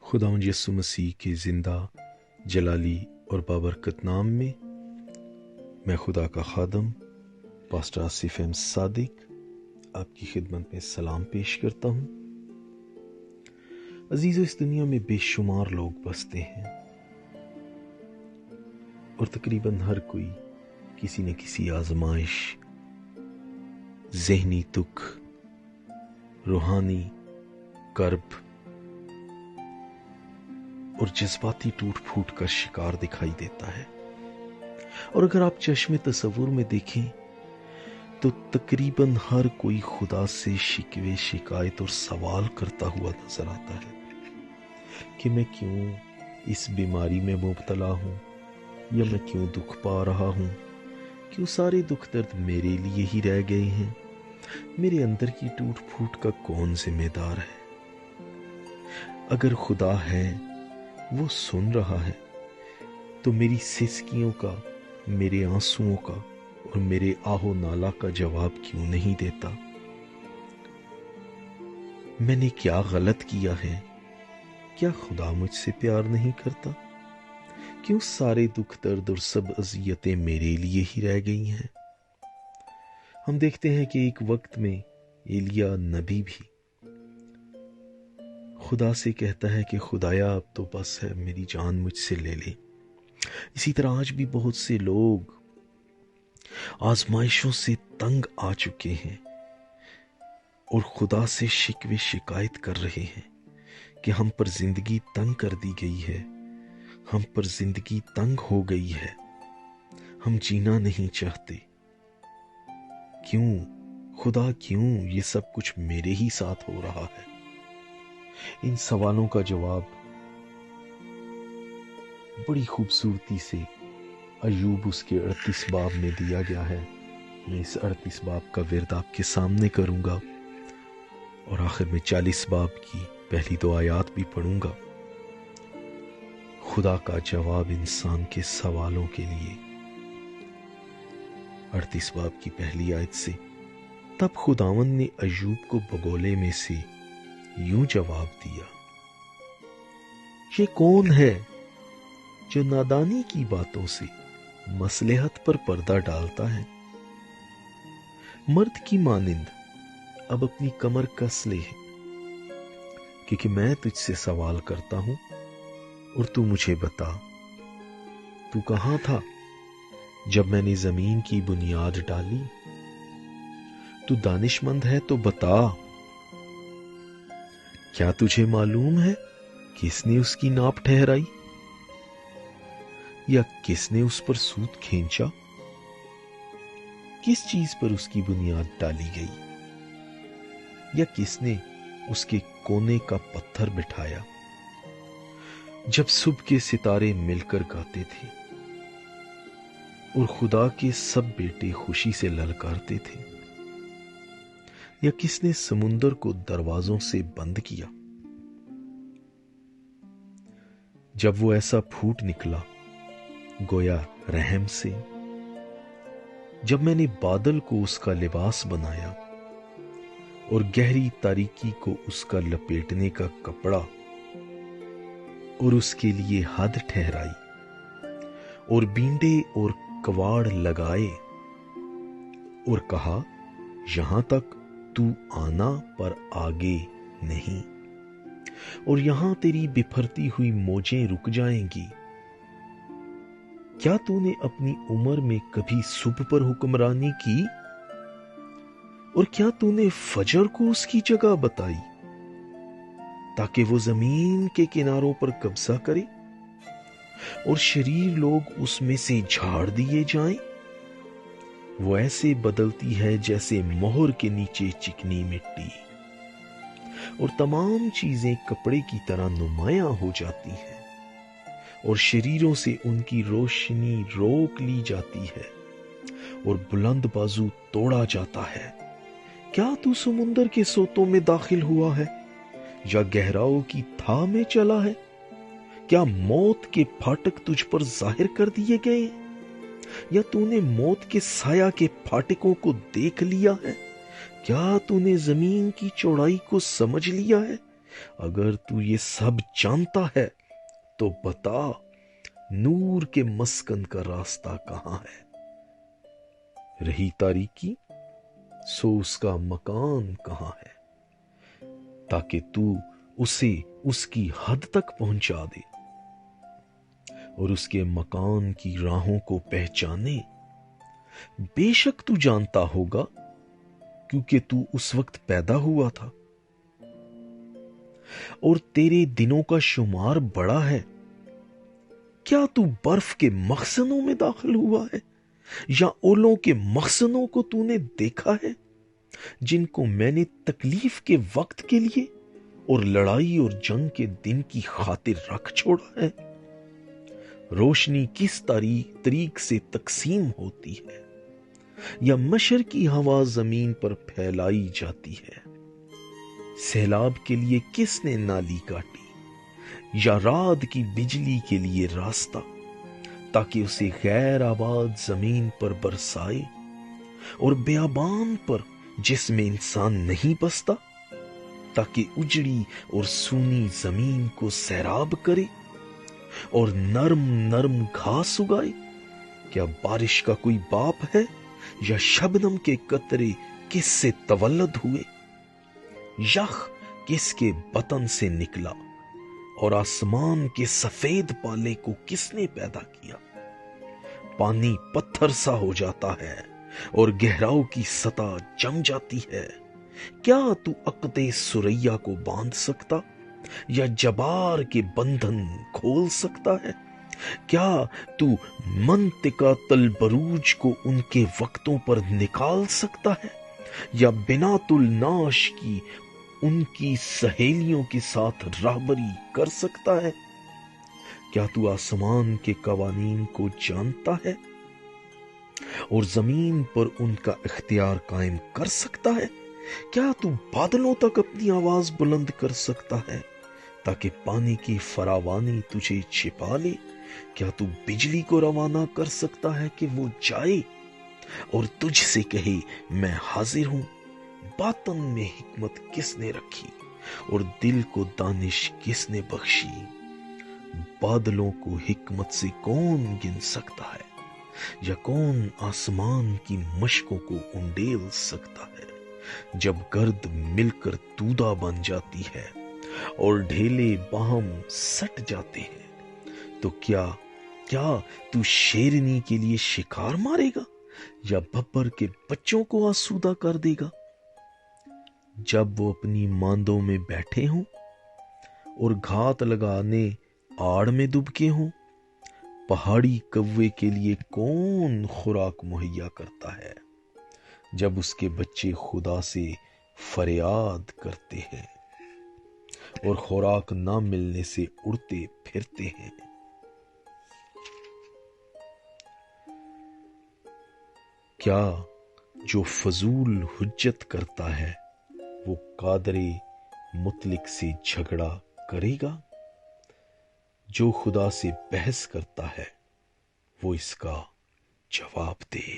خداوند یسوع مسیح کے زندہ جلالی اور بابرکت نام میں خدا کا خادم پاسٹر آصف احمد صادق آپ کی خدمت میں سلام پیش کرتا ہوں۔ عزیزو، اس دنیا میں بے شمار لوگ بستے ہیں اور تقریباً ہر کوئی کسی نہ کسی آزمائش، ذہنی دکھ، روحانی کرب اور جذباتی ٹوٹ پھوٹ کا شکار دکھائی دیتا ہے۔ اور اگر آپ چشم تصور میں دیکھیں تو تقریباً ہر کوئی خدا سے شکوے، شکایت اور سوال کرتا ہوا نظر آتا ہے کہ میں کیوں اس بیماری میں مبتلا ہوں، یا میں کیوں دکھ پا رہا ہوں، کیوں سارے دکھ درد میرے لیے ہی رہ گئے ہیں، میرے اندر کی ٹوٹ پھوٹ کا کون ذمہ دار ہے؟ اگر خدا ہے، وہ سن رہا ہے، تو میری سسکیوں کا، میرے آنسوؤں کا اور میرے آہو نالا کا جواب کیوں نہیں دیتا؟ میں نے کیا غلط کیا ہے؟ کیا خدا مجھ سے پیار نہیں کرتا؟ کیوں سارے دکھ درد اور سب اذیتیں میرے لیے ہی رہ گئی ہیں؟ ہم دیکھتے ہیں کہ ایک وقت میں ایلیا نبی بھی خدا سے کہتا ہے کہ خدایا اب تو بس ہے، میری جان مجھ سے لے لے۔ اسی طرح آج بھی بہت سے لوگ آزمائشوں سے تنگ آ چکے ہیں اور خدا سے شکوے شکایت کر رہے ہیں کہ ہم پر زندگی تنگ کر دی گئی ہے، ہم پر زندگی تنگ ہو گئی ہے، ہم جینا نہیں چاہتے۔ کیوں خدا، کیوں یہ سب کچھ میرے ہی ساتھ ہو رہا ہے؟ ان سوالوں کا جواب بڑی خوبصورتی سے ایوب اس کے 38 باب میں دیا گیا ہے۔ میں اس 38 باب کا ورد آپ کے سامنے کروں گا اور آخر میں 40 باب کی پہلی 2 آیات بھی پڑھوں گا۔ خدا کا جواب انسان کے سوالوں کے لیے 38 باب کی پہلی آیت سے، تب خداوند نے ایوب کو بگولے میں سے یوں جواب دیا، یہ کون ہے جو نادانی کی باتوں سے مصلحت پر پردہ ڈالتا ہے؟ مرد کی مانند اب اپنی کمر کس لے، کیونکہ میں تجھ سے سوال کرتا ہوں اور تو مجھے بتا، تو کہاں تھا جب میں نے زمین کی بنیاد ڈالی؟ تو دانش مند ہے تو بتا، کیا تجھے معلوم ہے کس نے اس کی ناپ ٹھہرائی، یا کس نے اس پر سوت کھینچا؟ کس چیز پر اس کی بنیاد ڈالی گئی، یا کس نے اس کے کونے کا پتھر بٹھایا؟ جب صبح کے ستارے مل کر گاتے تھے اور خدا کے سب بیٹے خوشی سے للکارتے تھے، یا کس نے سمندر کو دروازوں سے بند کیا؟ جب وہ ایسا پھوٹ نکلا گویا رحم سے، جب میں نے بادل کو اس کا لباس بنایا اور گہری تاریکی کو اس کا لپیٹنے کا کپڑا، اور اس کے لیے حد ٹھہرائی اور بینڈے اور کواڑ لگائے، اور کہا یہاں تک تو آنا پر آگے نہیں، اور یہاں تیری بپھرتی ہوئی موجیں رک جائیں گی۔ کیا تو نے اپنی عمر میں کبھی صبح پر حکمرانی کی، اور کیا تو نے فجر کو اس کی جگہ بتائی تاکہ وہ زمین کے کناروں پر قبضہ کرے اور شریر لوگ اس میں سے جھاڑ دیے جائیں؟ وہ ایسے بدلتی ہے جیسے مہر کے نیچے چکنی مٹی، اور تمام چیزیں کپڑے کی طرح نمایاں ہو جاتی ہیں، اور شریروں سے ان کی روشنی روک لی جاتی ہے، اور بلند بازو توڑا جاتا ہے۔ کیا تو سمندر کے سوتوں میں داخل ہوا ہے، یا گہراؤں کی تھا میں چلا ہے؟ کیا موت کے پھاٹک تجھ پر ظاہر کر دیے گئے ہیں، یا تو نے موت کے سایہ کے پھاٹکوں کو دیکھ لیا ہے؟ کیا تو نے زمین کی چوڑائی کو سمجھ لیا ہے اگر تو یہ سب جانتا ہے تو بتا، نور کے مسکن کا راستہ کہاں ہے؟ رہی تاریکی، سو اس کا مکان کہاں ہے؟ تاکہ تو اسے اس کی حد تک پہنچا دے اور اس کے مکان کی راہوں کو پہچانے۔ بے شک تو جانتا ہوگا، کیونکہ تو اس وقت پیدا ہوا تھا اور تیرے دنوں کا شمار بڑا ہے۔ کیا تو برف کے مخزنوں میں داخل ہوا ہے یا اولوں کے مخزنوں کو تو نے دیکھا ہے، جن کو میں نے تکلیف کے وقت کے لیے اور لڑائی اور جنگ کے دن کی خاطر رکھ چھوڑا ہے؟ روشنی کس طریق سے تقسیم ہوتی ہے، یا مشرقی ہوا زمین پر پھیلائی جاتی ہے؟ سیلاب کے لیے کس نے نالی کاٹی، یا رات کی بجلی کے لیے راستہ، تاکہ اسے غیر آباد زمین پر برسائے اور بیابان پر جس میں انسان نہیں بستا، تاکہ اجڑی اور سونی زمین کو سیراب کرے اور نرم نرم گھاس اگائے؟ کیا بارش کا کوئی باپ ہے، یا شبنم کے قطرے کس سے تولد ہوئے؟ یخ کس کے بطن سے نکلا، اور آسمان کے سفید پالے کو کس نے پیدا کیا؟ پانی پتھر سا ہو جاتا ہے اور گہراؤ کی سطح جم جاتی ہے۔ کیا تو عقد سریا کو باندھ سکتا، یا جبار کے بندھن کھول سکتا ہے؟ کیا تو منطقہ تلبروج کو ان کے وقتوں پر نکال سکتا ہے، یا بنات الناش کی ان کی سہیلیوں کے ساتھ راہبری کر سکتا ہے؟ کیا تو آسمان کے قوانین کو جانتا ہے اور زمین پر ان کا اختیار قائم کر سکتا ہے؟ کیا تو بادلوں تک اپنی آواز بلند کر سکتا ہے تاکہ پانی کی فراوانی تجھے چھپا لے؟ کیا تو بجلی کو روانہ کر سکتا ہے کہ وہ جائے اور تجھ سے کہے میں حاضر ہوں؟ باطن میں حکمت کس نے رکھی اور دل کو دانش کس نے بخشی؟ بادلوں کو حکمت سے کون گن سکتا ہے، یا کون آسمان کی مشکوں کو انڈیل سکتا ہے؟ جب گرد مل کر تودا بن جاتی ہے اور ڈھیلے باہم سٹ جاتے ہیں، تو کیا تو شیرنی کے لیے شکار مارے گا، یا ببر کے بچوں کو آسودہ کر دے گا؟ جب وہ اپنی ماندوں میں بیٹھے ہوں اور گھات لگانے آڑ میں دبکے ہوں، پہاڑی کوے کے لیے کون خوراک مہیا کرتا ہے جب اس کے بچے خدا سے فریاد کرتے ہیں اور خوراک نہ ملنے سے اڑتے پھرتے ہیں؟ کیا جو فضول حجت کرتا ہے وہ قادر مطلق سے جھگڑا کرے گا؟ جو خدا سے بحث کرتا ہے وہ اس کا جواب دے۔